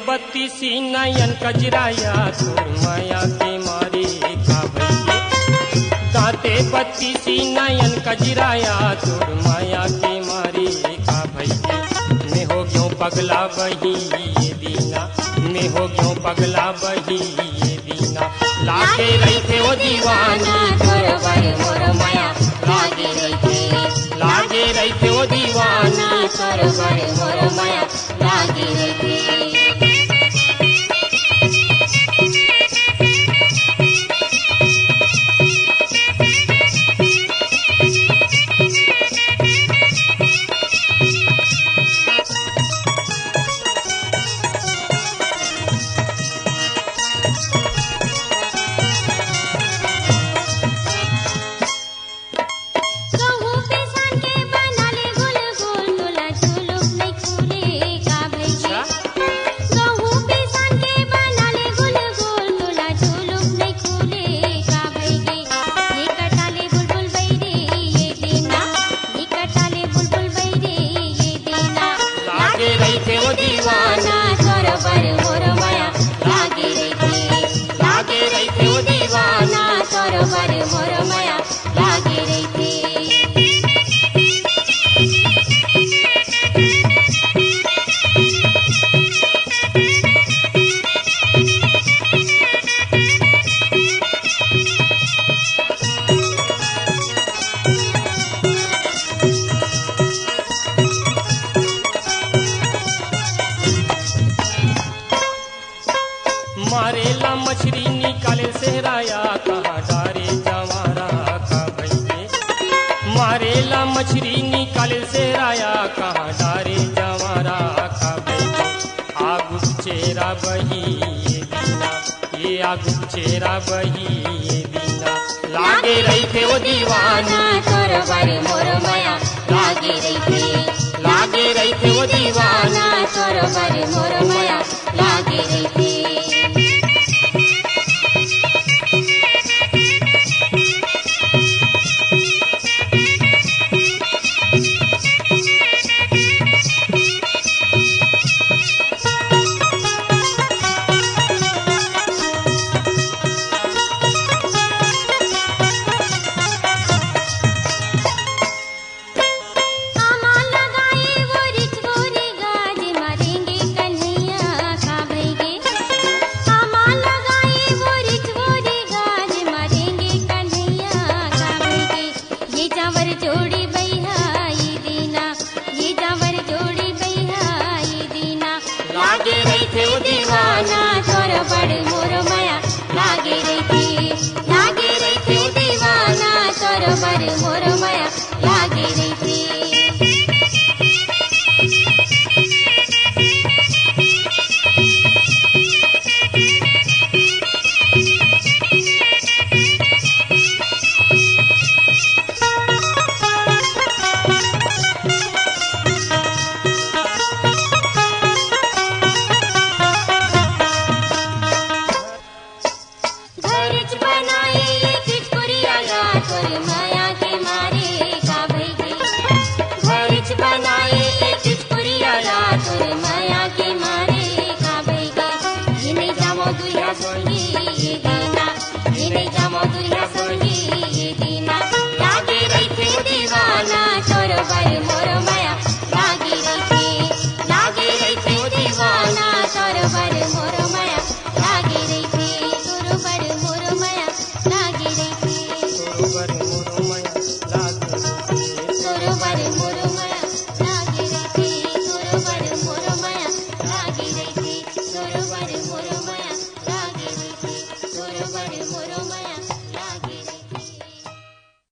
बत्तीसी नयन कजराया तोर माया के मारे का भैये। दांते बत्तीसी नयन कजराया तोर माया के मारे का भैये। मैं हो क्यों पगला बही ये दीना, मैं हो क्यों पगला बही ये दीना। लागे रही थे वो दीवानी तोर बर मोर माया लागे रही थे, लागे रही थे वो दीवानी तोर बर मोर माया लागे रही थे। मारेला मछली निकाले सेहराया कहाँ डारे जवारा का भैये। मारेला मछली निकाले सेहराया कहाँ डारे जवारा का भैये। आगु चेरा बही ये दीना, ये आगु चेरा बही ये दीना। लागे रही थे वो दीवाना तोर बर मोर माया लागे रही थे, लागे रही थे वो दीवाना तोर बर मोर माया लागे रही थे। बनाए